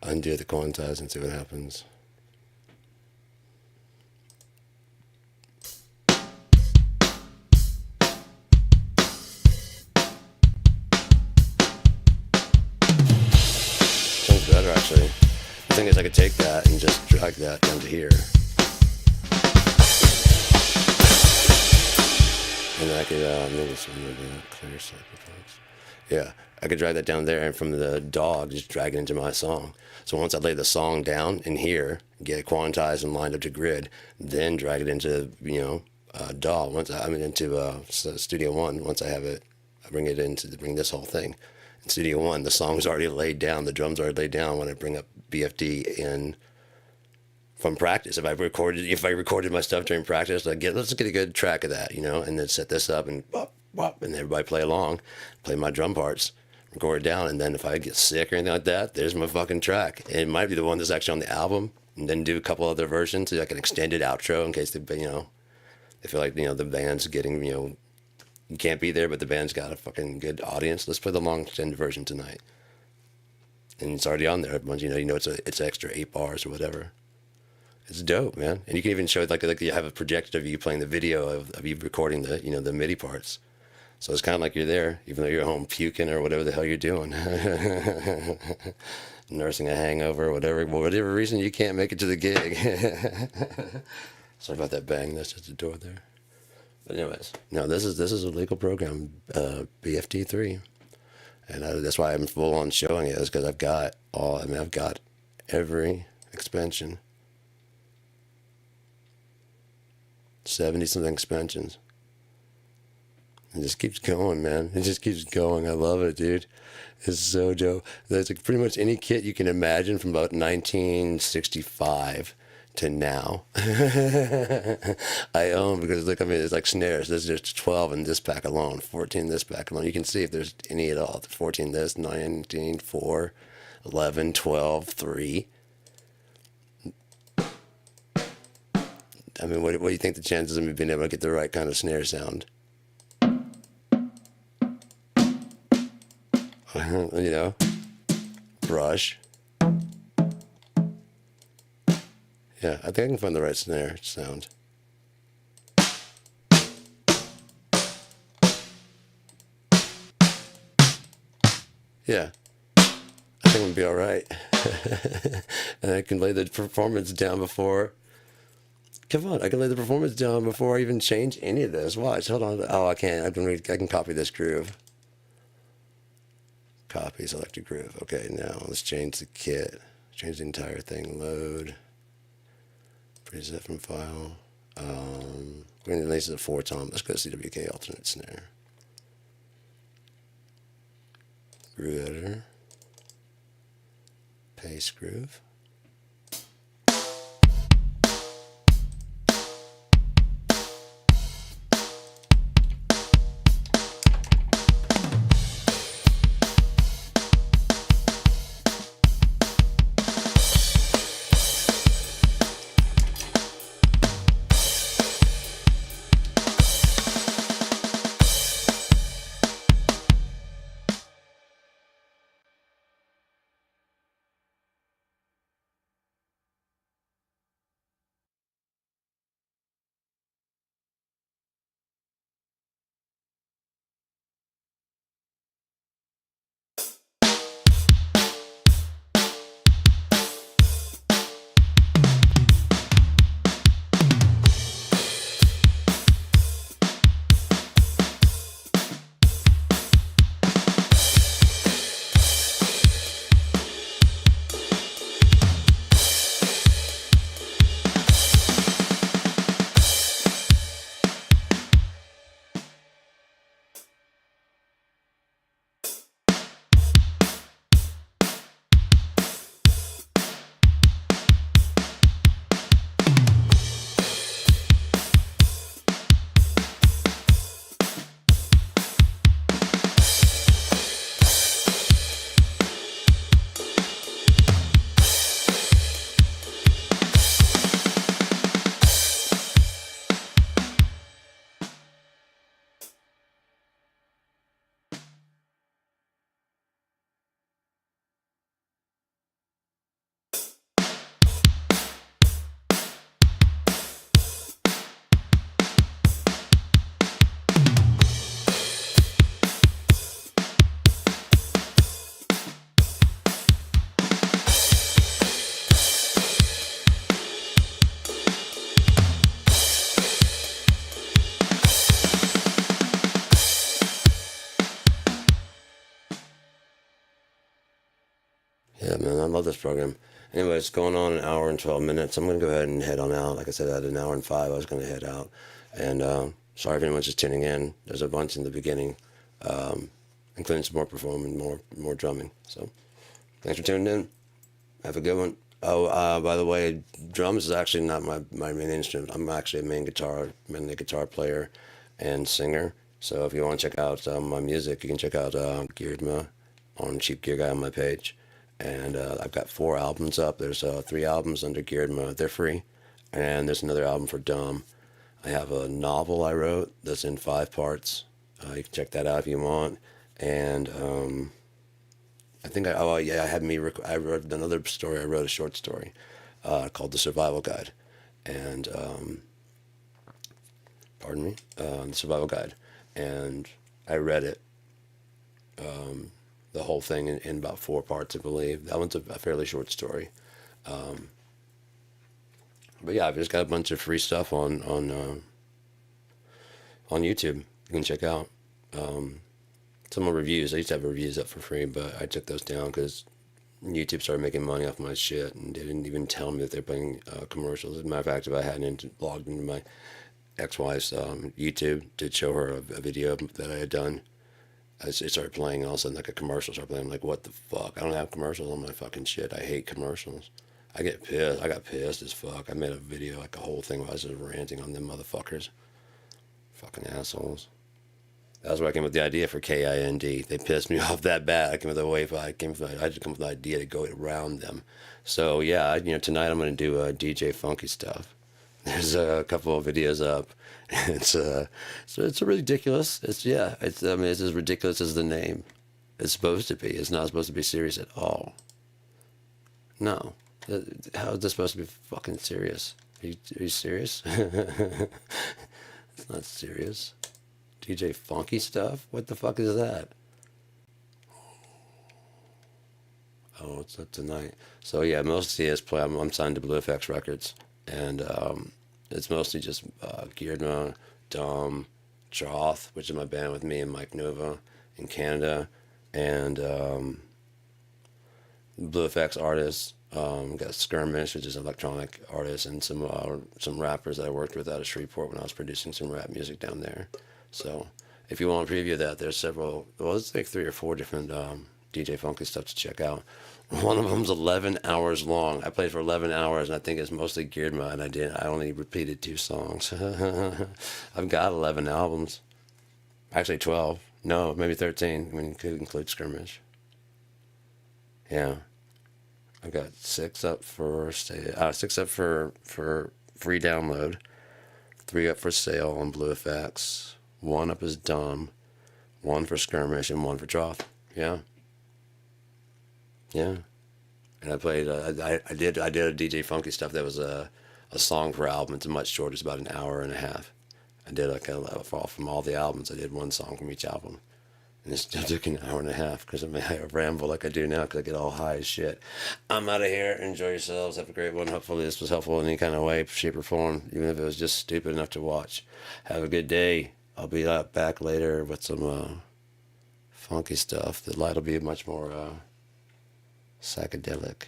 Undo the quantize and see what happens. Sounds better actually. The thing is, I could take that and just drag that down to here. And I could, maybe some of the clear sacrifice. Yeah, I could drag that down there and from the dog, just drag it into my song. So once I lay the song down in here, get it quantized and lined up to grid, then drag it into, DAW. Once I'm into Studio One, once I have it, I bring it in to bring this whole thing. In Studio One, the song's already laid down, the drums already laid down when I bring up BFD in from practice. If I recorded my stuff during practice, let's get a good track of that, and then set this up and wop, wop, and everybody play along, play my drum parts, record it down, and then if I get sick or anything like that, there's my fucking track. And it might be the one that's actually on the album, and then do a couple other versions, like an extended outro in case they feel like the band's getting you can't be there, but the band's got a fucking good audience. Let's play the long extended version tonight, and it's already on there. Once it's extra 8 bars or whatever. It's dope, man. And you can even show it like you have a projected of you playing the video of you recording the MIDI parts. So it's kind of like you're there, even though you're home puking or whatever the hell you're doing. Nursing a hangover or whatever reason you can't make it to the gig. Sorry about that bang. That's just a door there. But anyways, no, this is a legal program, BFD3. And that's why I'm full on showing it, is because I've got every expansion. 70-something expansions. It just keeps going, man. It just keeps going. I love it, dude. It's so dope. There's like pretty much any kit you can imagine from about 1965 to now. I own, because look, it's like snares. There's just 12 in this pack alone, 14 in this pack alone. You can see if there's any at all. 14 this, 19, 4, 11, 12, 3. I mean, what do you think the chances of me being able to get the right kind of snare sound? Brush. Yeah, I think I can find the right snare sound. Yeah, I think I'm gonna be all right. And I can lay the performance down before. Come on, I can lay the performance down before I even change any of this. Watch, hold on. Oh, I can't. I can copy this groove. Copy, select a groove. Okay, now let's change the kit. Change the entire thing. Load. Preset from file. We're going to release it a 4-tom. Let's go to CWK alternate snare. Groove editor. Paste groove. Yeah, man, I love this program. Anyway, it's going on an hour and 12 minutes. I'm going to go ahead and head on out. Like I said, at an hour and 5, I was going to head out. And sorry if anyone's just tuning in. There's a bunch in the beginning, including some more performing, more drumming. So thanks for tuning in. Have a good one. Oh, by the way, drums is actually not my main instrument. I'm actually mainly guitar player and singer. So if you want to check out my music, you can check out Gearedma on Cheap Gear Guy on my page. And I've got 4 albums up. There's 3 albums under Gearedma. They're free. And there's another album for Dumb. I have a novel I wrote that's in 5 parts. You can check that out if you want. And I think I wrote another story. I wrote a short story called The Survival Guide. And, pardon me, The Survival Guide. And I read it, the whole thing in about 4 parts, I believe. That one's a fairly short story. But yeah, I've just got a bunch of free stuff on YouTube you can check out. Some of the reviews, I used to have reviews up for free, but I took those down because YouTube started making money off my shit, and they didn't even tell me that they're putting commercials. As a matter of fact, if I hadn't logged into my ex-wife's YouTube to show her a video that I had done, it started playing, all of a sudden, like a commercial started playing. I'm like, what the fuck? I don't have commercials on my fucking shit. I hate commercials. I get pissed. I got pissed as fuck. I made a video, like a whole thing where I was just ranting on them motherfuckers. Fucking assholes. That was where I came up with the idea for KIND. They pissed me off that bad. I had to come up with the idea to go around them. So yeah, tonight I'm going to do DJ Funky stuff. There's a couple of videos up. It's ridiculous. It's as ridiculous as the name. It's supposed to be. It's not supposed to be serious at all. No. How is this supposed to be fucking serious? Are you serious? It's not serious. DJ Funky stuff? What the fuck is that? Oh, it's up tonight. So yeah, mostly it's play. I'm signed to Blue FX Records, and it's mostly just Gearedma, Dom, Troth, which is my band with me and Mike Nova in Canada, and Blue FX artists. Got Skirmish, which is an electronic artist, and some rappers that I worked with out of Shreveport when I was producing some rap music down there. So if you want to preview that, there's it's like 3 or 4 different DJ Funky stuff to check out. One of them's 11 hours long. I played for 11 hours, and I think it's mostly Gearedma, and I only repeated 2 songs. I've got 11 albums. Actually 12. No, maybe 13. I mean, you could include Skirmish. Yeah. I've got 6 up for free download, 3 up for sale on Blue FX, 1 up is Dumb, 1 for Skirmish, and 1 for Troth. Yeah. And I played. I did a DJ Funky stuff that was a song per album. It's much shorter. It's about an hour and a half. I did from all the albums. I did 1 song from each album. And it still took an hour and a half because I ramble like I do now because I get all high as shit. I'm out of here. Enjoy yourselves. Have a great one. Hopefully this was helpful in any kind of way, shape, or form, even if it was just stupid enough to watch. Have a good day. I'll be back later with some funky stuff. The light will be much more psychedelic.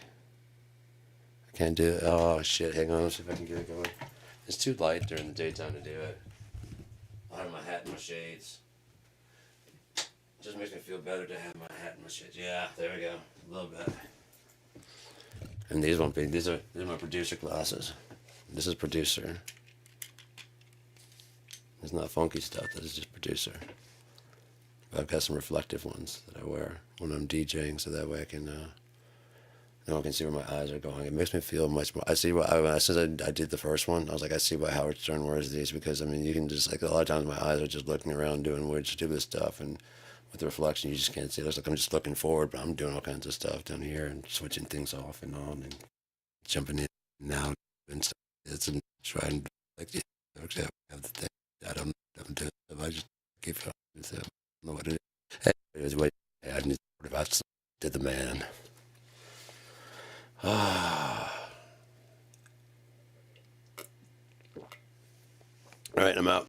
I can't do it. Oh, shit. Hang on. Let's see if I can get it going. It's too light during the daytime to do it. I'll have my hat and my shades. It just makes me feel better to have my hat and my shit. Yeah, there we go. A little bit. And these won't be. These are my producer glasses. This is producer. It's not funky stuff. This is just producer. But I've got some reflective ones that I wear when I'm DJing, so that way I can. No one can see where my eyes are going. It makes me feel much more. I see since I did the first one, I was like, I see why Howard Stern wears these because I mean, you can just like a lot of times my eyes are just looking around doing weird, stupid stuff and. With the reflection, you just can't see. It looks like I'm just looking forward, but I'm doing all kinds of stuff down here and switching things off and on and jumping in and out and stuff. It's trying to like I have the thing. I don't do it. I just keep trying with it. I don't know what it is. Anyways, wait. I need to about to the man. All right, I'm out.